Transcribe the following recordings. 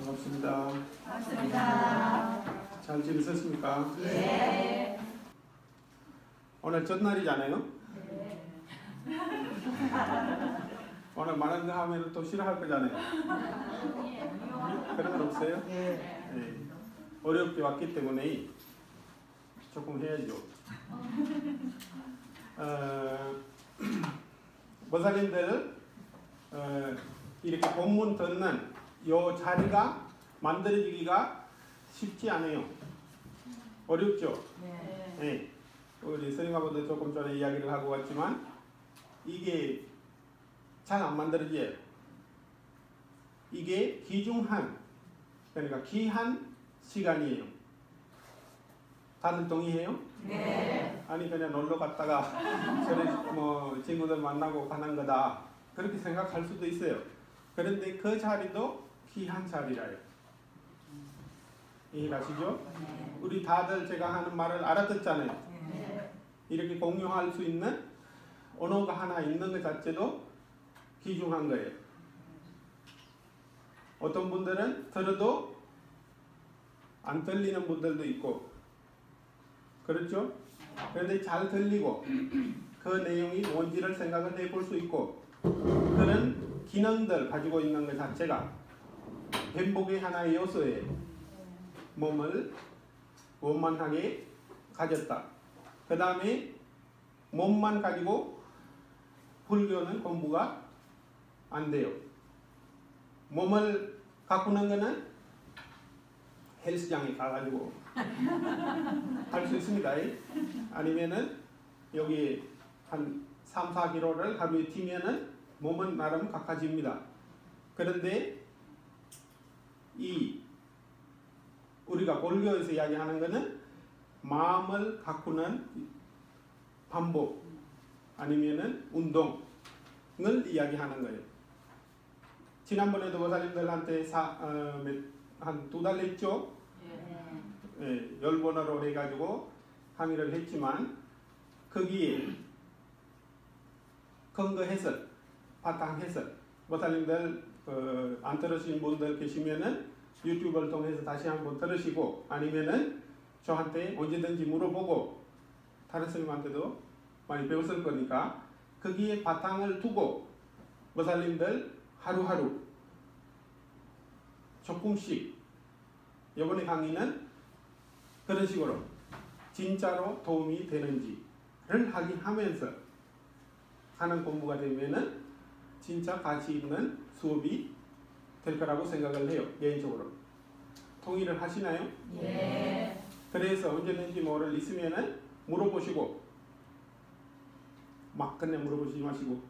반갑습니다. 반갑습니다. 잘 지내셨습니까? 네. 오늘 첫날이잖아요. 네. 오늘 많은 거 하면 또 싫어할 거잖아요. 그런 건 없어요? 네. 어렵게 왔기 때문에 조금 해야죠. 목사님들 이렇게 본문 듣는 이 자리가 만들어지기가 쉽지 않아요. 어렵죠? 네. 네. 우리 선생님하고도 조금 전에 이야기를 하고 왔지만 이게 잘 안 만들어져요. 이게 귀중한, 그러니까 귀한 시간이에요. 다들 동의해요? 네. 아니 그냥 놀러 갔다가 저래 뭐 친구들 만나고 가는 거다 그렇게 생각할 수도 있어요. 그런데 그 자리도 귀한 자리라요. 이해가시죠? 네. 우리 다들 제가 하는 말을 알아듣잖아요. 네. 이렇게 공유할 수 있는 언어가 하나 있는 것 자체도 귀중한 거예요. 어떤 분들은 들어도 안 들리는 분들도 있고 그렇죠? 그런데 잘 들리고 그 내용이 뭔지를 생각을 해볼 수 있고 그런 기능들 가지고 있는 것 자체가 행복의 하나의 요소에 몸을 원만하게 가졌다. 그 다음에 몸만 가지고 불교는 공부가 안 돼요. 몸을 가꾸는 거는 헬스장에 가가지고 할 수 있습니다. 아니면은 여기 한 3, 4kg를 하루에 뛰면은 몸은 나름 각가집니다. 그런데 이 우리가 불교에서 이야기하는 거는 마음을 가꾸는 방법 아니면은 운동을 이야기하는 거예요. 지난번에도 목사님들한테 한 2달 했죠? 네, 10번으로 해가지고 강의를 했지만 거기에 근거 해설, 바탕 해설 목사님들 안 들으신 분들 계시면은 유튜브를 통해서 다시 한번 들으시고 아니면은 저한테 언제든지 물어보고 다른 선생님한테도 많이 배웠을 거니까 거기에 바탕을 두고 목사님들 하루하루 조금씩 이번에 강의는 그런 식으로 진짜로 도움이 되는지를 하면서 하는 공부가 되면은 진짜 가치 있는 수업이 될 거라고 생각을 해요. 개인적으로. 동의를 하시나요? 네. 그래서 언제든지 뭐를 있으면은 물어보시고 막 그냥 물어보시지 마시고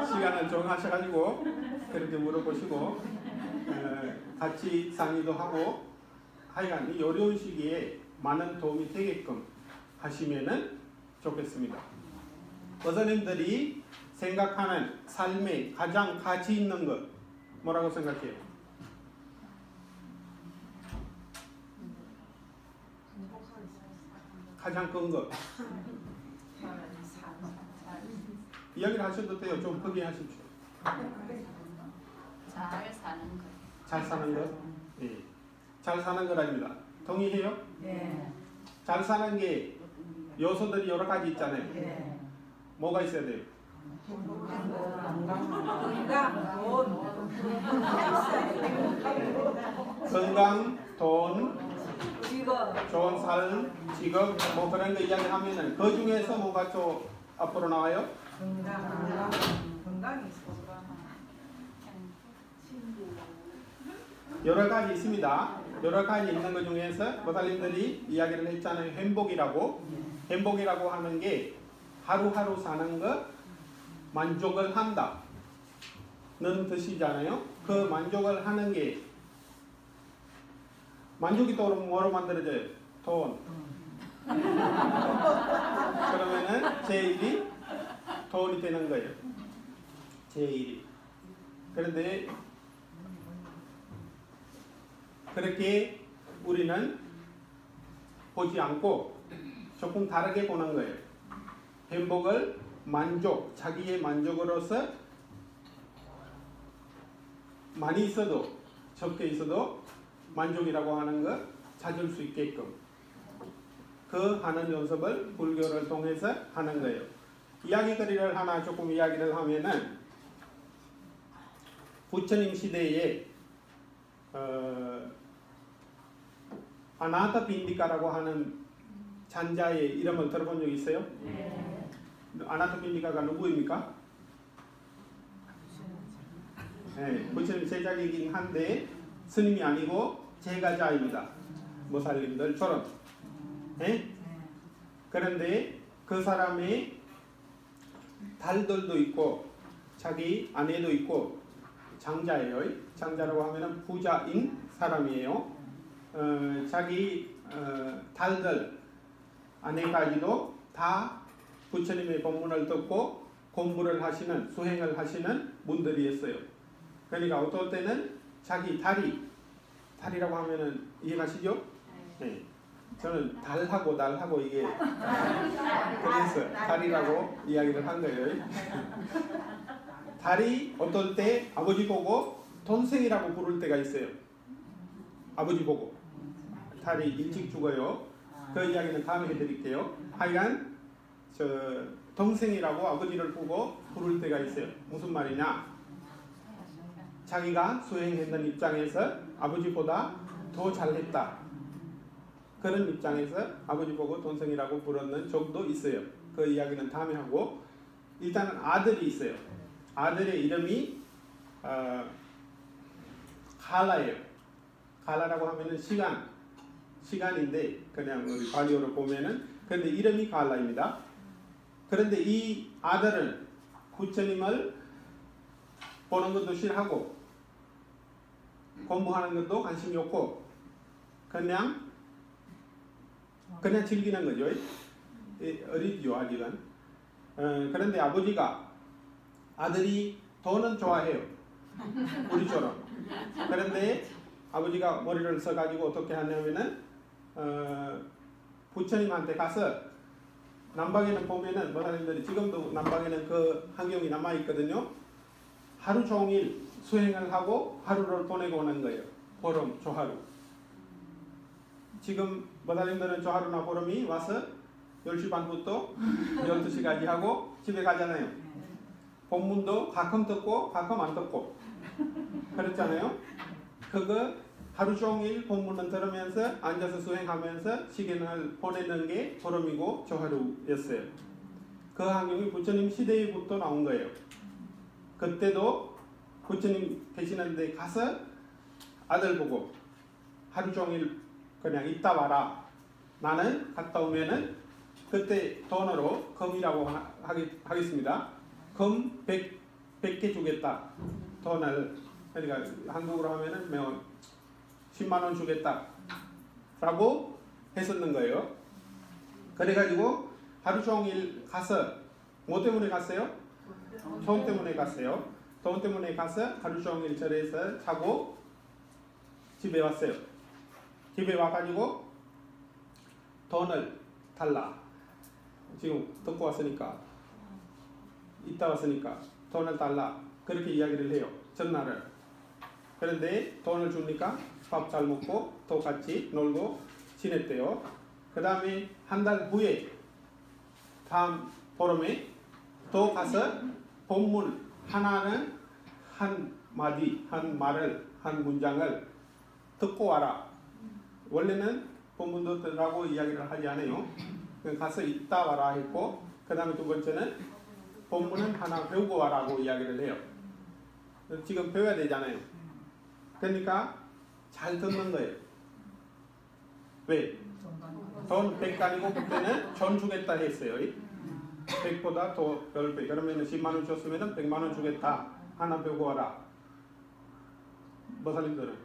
시간을 정하셔가지고 그렇게 물어보시고 같이 상의도 하고 하여간 이 어려운 시기에 많은 도움이 되게끔 하시면은 좋겠습니다. 목사님들이 생각하는 삶에 가장 가치 있는 것 뭐라고 생각해요? 가장 큰 것 이야기를 하셔도 돼요. 좀 크게 하십시오. 잘 사는 거. 잘 사는 것? 네. 잘 사는 거랍니다. 동의해요? 네. 잘 사는 게 요소들이 여러 가지 있잖아요. 네. 뭐가 있어야 돼요? 건강, 돈, 좋은 삶, 직업, 뭐 그런 거 이야기하면은 그 중에서 뭐가 좀 앞으로 나와요? 건강이 있어. 여러 가지 있습니다. 여러 가지 있는 것 중에서 목사님들이 이야기를 했잖아요. 행복이라고 하는 게 하루하루 사는 것 만족을 한다 는 뜻이잖아요. 그 만족을 하는 게 만족이 또 뭐로 만들어져요? 돈. 그러면은 제1이 돈이 되는 거예요. 제1이. 그런데 그렇게 우리는 보지 않고 조금 다르게 보는 거예요. 행복을 자기의 만족으로서 많이 있어도 적게 있어도 만족이라고 하는 것 찾을 수 있게끔 그 하는 연습을 불교를 통해서 하는 거예요. 이야기거리를 하나 조금 이야기를 하면은 부처님 시대에 아나타 빈디카라고 하는 잔자의 이름을 들어본 적 있어요? 네. 아나타 빈디카가 누구입니까? 네, 부처님 제자이긴 한데 스님이 아니고 제가자입니다. 모살님들처럼. 네? 그런데 그 사람의 딸들도 있고 자기 아내도 있고 장자예요. 장자라고 하면은 부자인 사람이에요. 자기 딸들 아내까지도 다 부처님의 법문을 듣고 공부를 하시는 수행을 하시는 분들이었어요. 그러니까 어떨 때는 자기 달이라고 하면은 이해가시죠? 네. 저는 달하고 이게 그래서 달이라고 이야기를 한 거예요. 달이 어떨 때 아버지 보고 동생이라고 부를 때가 있어요. 아버지 보고 달이 일찍 죽어요. 그 이야기는 다음에 해드릴게요. 하여간 동생이라고 아버지를 보고 부를 때가 있어요. 무슨 말이냐? 자기가 수행했는 입장에서 아버지보다 더 잘했다. 그런 입장에서 아버지 보고 동생이라고 부르는 적도 있어요. 그 이야기는 다음에 하고 일단은 아들이 있어요. 아들의 이름이 칼라예요. 칼라라고 하면은 시간인데 그냥 우리 발리어로 보면은 근데 이름이 칼라입니다. 그런데 이 아들은 부처님을 보는 것도 싫어하고 공부하는 것도 관심이 없고 그냥 즐기는 거죠. 어리죠 아직은. 그런데 아들이 돈은 좋아해요. 우리처럼. 그런데 아버지가 머리를 써가지고 어떻게 하냐면은 부처님한테 가서 남방에는 보면은 모사님들이 지금도 남방에는 그 환경이 남아 있거든요. 하루 종일 수행을 하고 하루를 보내고 오는 거예요. 보름, 조하루. 지금 모사님들은 조하루나 보름이 와서 10시 반부터 12시까지 하고 집에 가잖아요. 본문도 가끔 듣고 가끔 안 듣고 그렇잖아요. 그거 하루 종일 본문을 들으면서 앉아서 수행하면서 시간을 보내는 게 보름이고 조하루였어요. 그 환경이 부처님 시대부터 나온 거예요. 그때도 부처님 계시는 데 가서 아들 보고 하루 종일 그냥 있다 와라. 나는 갔다 오면은 그때 돈으로 금이라고 하겠습니다. 금 100개 주겠다. 돈을 그러니까 한국으로 하면은 10만 원 주겠다. 라고 했었는 거예요. 그래가지고 하루 종일 가서 뭐 때문에 갔어요? 돈 때문에 갔어요. 돈 때문에 가서 하루 종일 절에서 자고 집에 왔어요. 집에 와가지고 돈을 달라. 지금 듣고 왔으니까 이따 왔으니까 돈을 달라. 그렇게 이야기를 해요. 전날을. 그런데 돈을 주니까 밥 잘 먹고 또 같이 놀고 지냈대요. 그 다음에 한 달 후에 다음 보름에 또 가서 본문 하나는 한 마디, 한 말을, 한 문장을 듣고 와라. 원래는 본문도 들으라고 이야기를 하지 않아요. 가서 있다 와라 했고 그 다음에 두 번째는 본문은 하나 배우고 와라고 이야기를 해요. 지금 배워야 되잖아요. 그러니까 잘 듣는 거예요. 왜? 돈 100 아니고 그때는 전 주겠다 했어요. 100보다 더 10배. 그러면 10만 원 줬으면 100만 원 주겠다. 하나 배우고 와라. 모사님들은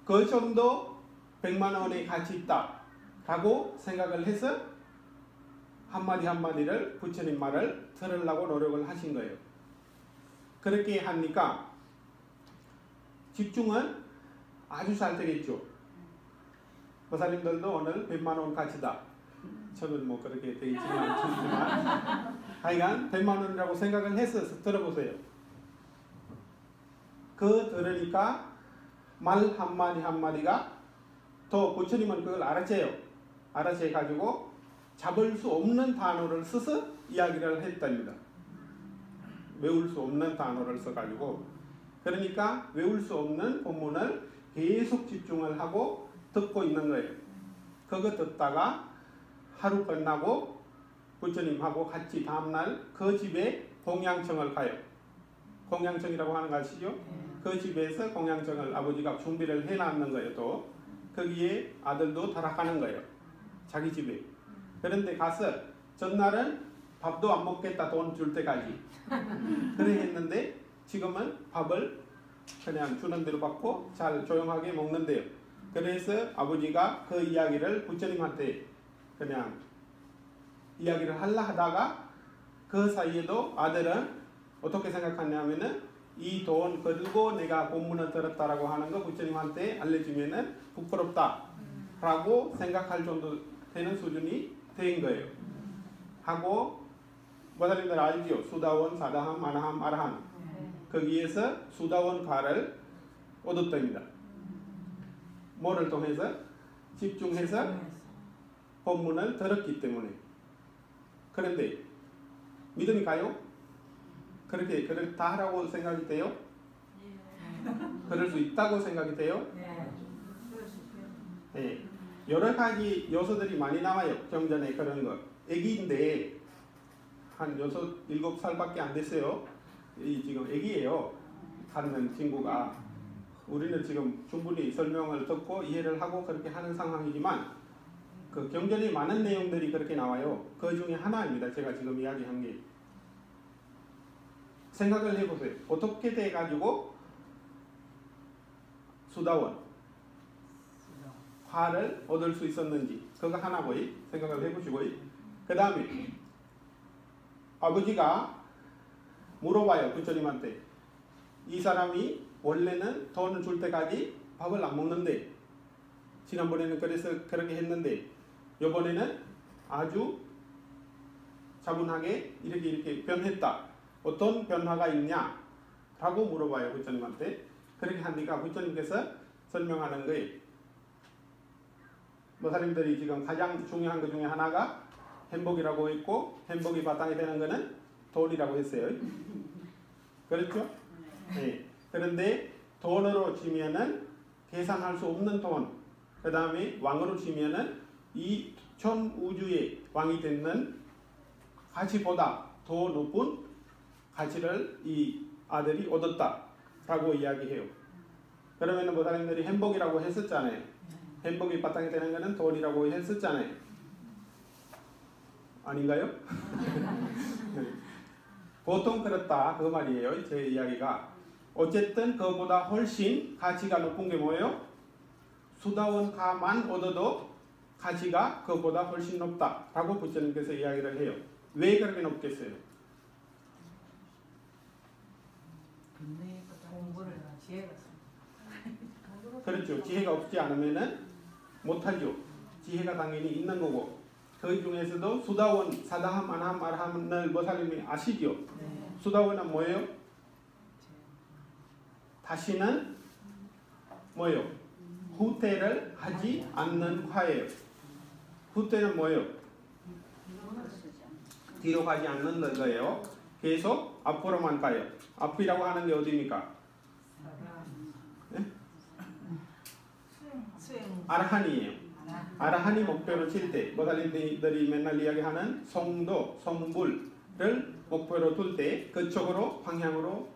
그 정도 100만 원의 가치 있다 라고 생각을 해서 한마디 한마디를 부처님 말을 들으려고 노력을 하신 거예요. 그렇게 하니까 집중은 아주 잘 되겠죠. 모사님들도 오늘 100만 원 가치다. 저는 뭐 그렇게 되겠지는 않지만 하여간 100만 원이라고 생각을 해서 들어보세요. 그 들으니까 말 한마디 한마디가 또 부처님은 그걸 알아채요. 알아채 가지고 잡을 수 없는 단어를 써서 이야기를 했답니다. 외울 수 없는 단어를 써가지고 그러니까 외울 수 없는 본문을 계속 집중을 하고 듣고 있는 거예요. 그거 듣다가 하루 끝나고 부처님하고 같이 다음날 그 집에 공양청을 가요. 공양청이라고 하는 거 아시죠? 그 집에서 공양청을 아버지가 준비를 해놨는 거예요. 또 거기에 아들도 타락하는 거예요. 자기 집에. 그런데 가서 전날은 밥도 안 먹겠다 돈 줄 때까지 그래 했는데 지금은 밥을 그냥 주는 대로 받고 잘 조용하게 먹는데요. 그래서 아버지가 그 이야기를 부처님한테 그냥 이야기를 하려 하다가 그 사이에도 아들은 어떻게 생각하냐면은 이 돈 걸고 내가 본문을 들었다라고 하는 거 부처님한테 알려주면은 부끄럽다 라고 생각할 정도 되는 수준이 된 거예요. 하고 모자님들 알죠? 수다원, 사다함, 아나함, 아라함 거기에서 수다원 가를 얻었답니다. 뭐를 통해서? 집중해서 본문을 들었기 때문에. 그런데 믿음이 가요? 그렇게 그렇다 하라고 생각이 돼요? 그럴 수 있다고 생각이 돼요? 네. 여러 가지 요소들이 많이 나와요. 경전에 그런 거. 애기인데 한 6, 7살밖에 안 됐어요. 지금 애기예요. 하는 친구가. 우리는 지금 충분히 설명을 듣고 이해를 하고 그렇게 하는 상황이지만 그 경전에 많은 내용들이 그렇게 나와요. 그 중에 하나입니다. 제가 지금 이야기한 게. 생각을 해보세요. 어떻게 돼가지고 수다원 화를 얻을 수 있었는지 그거 하나고 생각을 해보시고 그 다음에 아버지가 물어봐요. 부처님한테 이 사람이 원래는 돈을 줄 때까지 밥을 안 먹는데 지난번에는 그래서 그렇게 했는데 이번에는 아주 차분하게 이렇게 변했다. 어떤 변화가 있냐? 라고 물어봐요. 부처님한테. 그렇게 하니까 부처님께서 설명하는 거예요. 모사님들이 지금 가장 중요한 것 중에 하나가 행복이라고 했고 행복이 바탕이 되는 것은 돈이라고 했어요. 그렇죠? 네. 그런데 돈으로 치면은 계산할 수 없는 돈. 그 다음에 왕으로 치면은 이 전 우주의 왕이 되는 가치보다 더 높은 가치를 이 아들이 얻었다라고 이야기해요. 그러면은 모사님들이 행복이라고 했었잖아요. 행복이 바탕이 되는 것은 돈이라고 했었잖아요. 아닌가요? 보통 그렇다 그 말이에요. 제 이야기가. 어쨌든 그보다 훨씬 가치가 높은 게 뭐예요? 수다원 가만 얻어도 가치가 그보다 훨씬 높다라고 부처님께서 이야기를 해요. 왜 그렇게 높겠어요? 그렇죠. 지혜가 없지 않으면은 못하죠. 지혜가 당연히 있는 거고 그 중에서도 수다원, 사다함, 아나함, 아라함을 모사님이 아시죠? 수다원은 뭐예요? 다시는 뭐예요? 후퇴를 하지 않는 화예요. 후퇴는 뭐예요? 뒤로 가지 않는 거예요. 계속 앞으로만 가요. 앞이라고 하는 게 어디입니까? 네? 아라한이에요. 아라한이 목표로 칠 때 모사님들이 맨날 이야기하는 성도, 성불을 목표로 둘 때 그쪽으로 방향으로만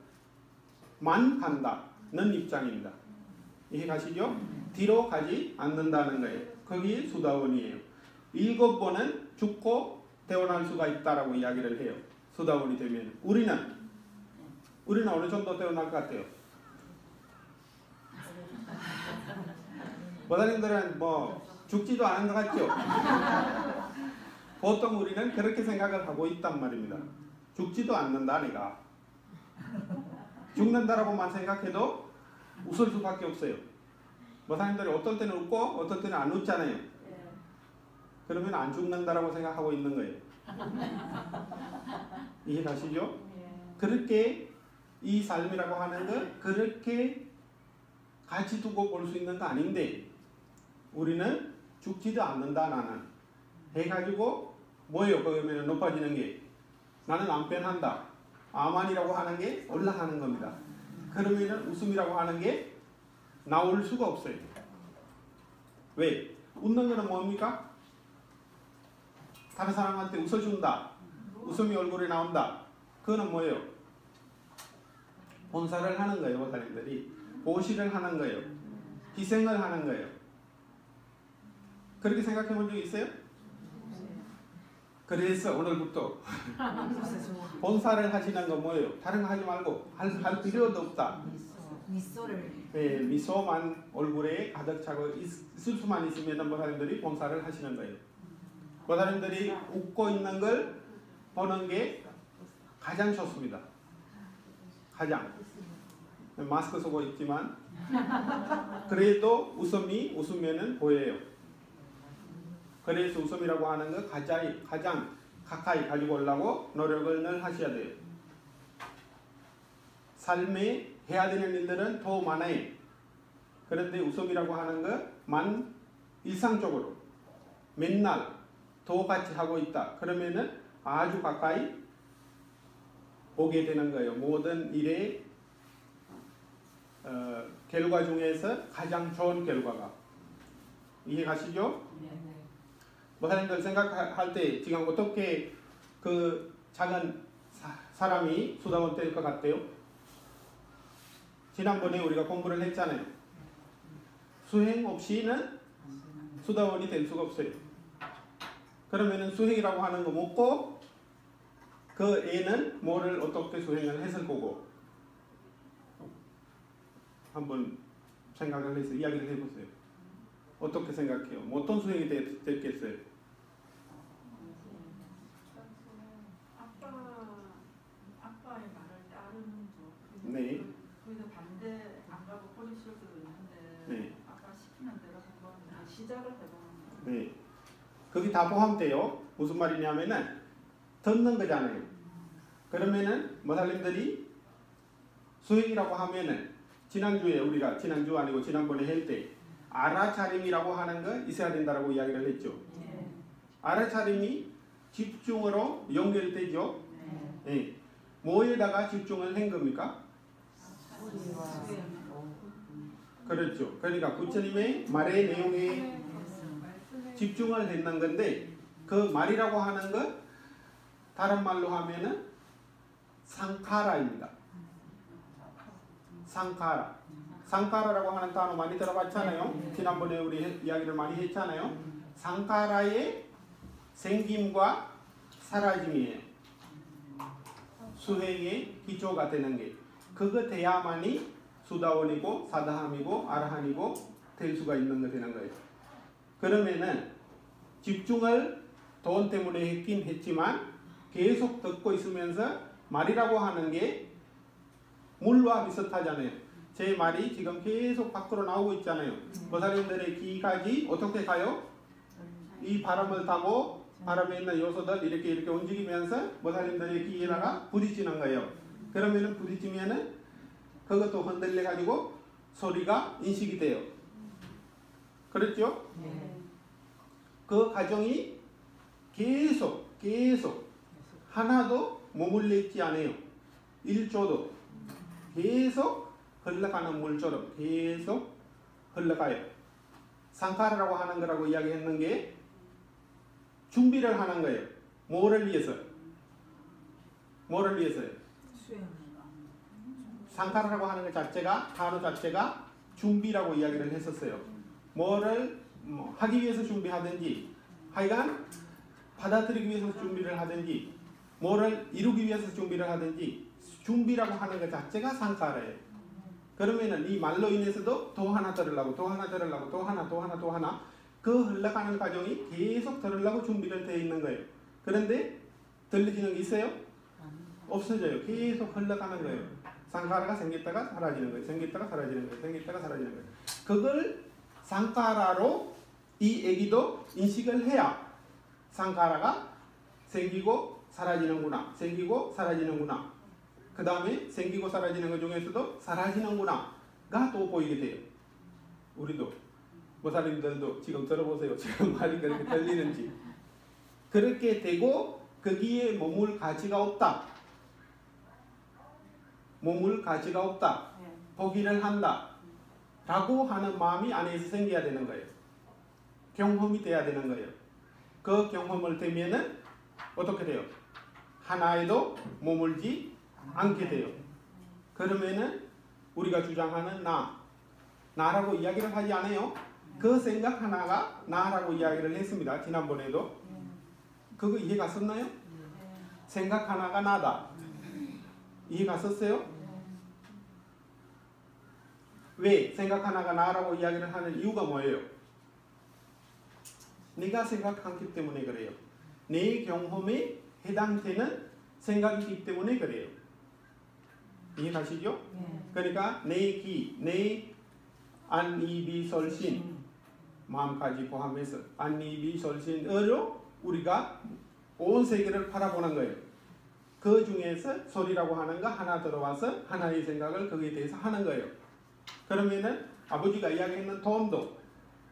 간다는 입장입니다. 이해가시죠? 뒤로 가지 않는다는 거예요. 그게 수다원이에요. 7번은 죽고 태어날 수가 있다라고 이야기를 해요. 수다원이 되면. 우리는 어느 정도 태어날 것 같아요? 모사님들은 뭐 죽지도 않은 것 같죠? 보통 우리는 그렇게 생각을 하고 있단 말입니다. 죽지도 않는다 내가. 죽는다라고만 생각해도 웃을 수밖에 없어요. 모사님들이 어떨 때는 웃고 어떨 때는 안 웃잖아요. 그러면 안 죽는다라고 생각하고 있는 거예요. 이해가시죠? 그렇게 이 삶이라고 하는 거 그렇게 가치 두고 볼 수 있는 거 아닌데 우리는 죽지도 않는다. 나는 해가지고 뭐예요? 그러면 높아지는 게 나는 안 변한다. 아만이라고 하는 게 올라가는 겁니다. 그러면 웃음이라고 하는 게 나올 수가 없어요. 왜? 웃는 거는 뭡니까? 다른 사람한테 웃어준다. 웃음이 얼굴에 나온다. 그거는 뭐예요? 본사를 하는 거예요. 목사님들이 보시를 하는 거예요. 희생을 하는 거예요. 그렇게 생각해 본 적 있어요? 그래서 오늘부터 본사를 하시는 건 뭐예요? 다른 거 하지 말고 할 필요도 없다. 미소를 네, 미소만 얼굴에 가득 차고 있을 수만 있으면 목사님들이 본사를 하시는 거예요. 목사님들이 웃고 있는 걸 보는 게 가장 좋습니다. 가장. 마스크 쓰고 있지만 그래도 웃으면은 보여요. 그래서 웃음이라고 하는 거 가장 가까이 가지고 오려고 노력을 늘 하셔야 돼요. 삶에 해야 되는 일들은 더 많아요. 그런데 웃음이라고 하는 것만 일상적으로 맨날 똑같이 하고 있다. 그러면은 아주 가까이 오게 되는 거예요. 모든 일의 결과 중에서 가장 좋은 결과가. 이해가시죠? 목사님들 생각할 때 지금 어떻게 그 작은 사람이 수다원 될 것 같아요? 지난번에 우리가 공부를 했잖아요. 수행 없이는 수다원이 될 수가 없어요. 그러면은 수행이라고 하는 거 먹고 그 애는 뭐를 어떻게 수행을 했을 거고 한번 생각을 해서 이야기를 해보세요. 어떻게 생각해요? 어떤 수행이 됐겠어요? 아빠의 말을 따르는 거. 네. 거기서 반대 안 가고 버릴 수도 있는데 네. 아빠 시키는 대로 한번 시작을 해보는 거. 네. 거기 다 포함돼요. 무슨 말이냐면은 듣는 거잖아요. 그러면은 모살님들이 수행이라고 하면은 지난주에 우리가 지난주 아니고 지난번에 할 때 알아차림이라고 하는 거 있어야 된다라고 이야기를 했죠. 네. 알아차림이 집중으로 연결되죠. 네. 네. 뭐에다가 집중을 한 겁니까? 그렇죠. 그러니까 부처님의 말의 내용에 집중을 했는 건데 그 말이라고 하는 것 다른 말로 하면은 상카라입니다. 상카라. 상카라라고 하는 단어 많이 들어봤잖아요. 지난번에 우리 이야기를 많이 했잖아요. 상카라의 생김과 사라짐이에요. 수행의 기초가 되는 게 그거 돼야만이 수다원이고 사다함이고 아라한이고 될 수가 있는 거 되는 거예요. 그러면은 집중을 돈 때문에 했긴 했지만 계속 듣고 있으면서 말이라고 하는 게 물과 비슷하잖아요. 제 말이 지금 계속 밖으로 나오고 있잖아요. 보살님들의 귀까지 어떻게 가요? 이 바람을 타고 바람에 있는 요소들 이렇게 움직이면서 보살님들의 귀에다가 부딪히는 거예요. 그러면은 부딪히면은 그것도 흔들려 가지고 소리가 인식이 돼요. 그렇죠? 네. 그 과정이 계속 하나도 머물러 있지 않아요. 1초도 계속 흘러가는 물처럼 계속 흘러가요. 상카라라고 하는 거라고 이야기했는 게 준비를 하는 거예요. 뭐를 위해서? 뭐를 위해서요? 상카라라고 하는 것 자체가 단어 자체가 준비라고 이야기를 했었어요. 뭐를 하기 위해서 준비하든지 하여간 받아들이기 위해서 준비를 하든지 뭐를 이루기 위해서 준비를 하든지 준비라고 하는 것 자체가 상카라예요. 그러면은 이 말로 인해서도 또 하나 들으려고 또 하나 그 흘러가는 과정이 계속 들으려고 준비를 되어 있는 거예요. 그런데 들리지는 게 있어요? 없어져요. 계속 흘러가는 거예요. 상카라가 생겼다가 사라지는 거예요. 생겼다가 사라지는 거예요. 생겼다가 사라지는 거예요. 그걸 상카라로 이 애기도 인식을 해야 상카라가 생기고 사라지는구나. 생기고 사라지는구나. 그 다음에 생기고 사라지는 것 중에서도 사라지는구나가 또 보이게 돼요. 우리도 모사님들도 지금 들어보세요. 지금 말이 그렇게 들리는지. 그렇게 되고 거기에 머물 가치가 없다. 머물 가치가 없다. 포기를 한다. 라고 하는 마음이 안에서 생겨야 되는 거예요. 경험이 돼야 되는 거예요. 그 경험을 되면은 어떻게 돼요? 하나에도 머물지 않게 돼요. 그러면은 우리가 주장하는 나라고 이야기를 하지 않아요. 그 생각 하나가 나라고 이야기를 했습니다. 지난번에도. 그거 이해 갔었나요? 생각 하나가 나다. 이해 갔었어요? 왜 생각 하나가 나라고 이야기를 하는 이유가 뭐예요? 내가 생각하기 때문에 그래요. 내 경험에 해당되는 생각이기 때문에 그래요. 이해 가시죠? 그러니까 내 기, 내 안, 이, 비, 설신 마음까지 포함해서 안, 이, 비, 설신으로 우리가 온 세계를 바라보는 거예요. 그 중에서 소리라고 하는 거 하나 들어와서 하나의 생각을 거기에 대해서 하는 거예요. 그러면은 아버지가 이야기했는 돈도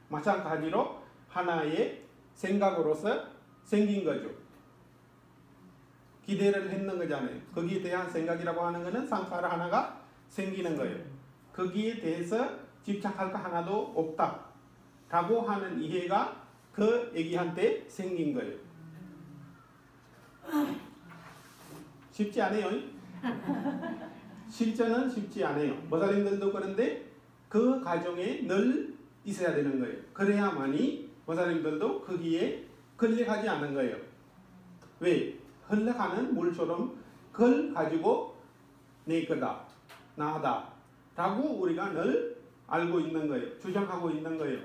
마찬가지로 하나의 생각으로서 생긴 거죠. 기대를 했는 거잖아요. 거기에 대한 생각이라고 하는 거는 상사를 하나가 생기는 거예요. 거기에 대해서 집착할 거 하나도 없다 라고 하는 이해가 그 애기한테 생긴 거예요. 쉽지 않아요. 실전은 쉽지 않아요. 모사님들도 그런데 그 과정에 늘 있어야 되는 거예요. 그래야만이 모사님들도 거기에 걸려가지 않는 거예요. 왜? 흘러가는 물처럼 그걸 가지고 내 거다, 나다 라고 우리가 늘 알고 있는 거예요. 주장하고 있는 거예요.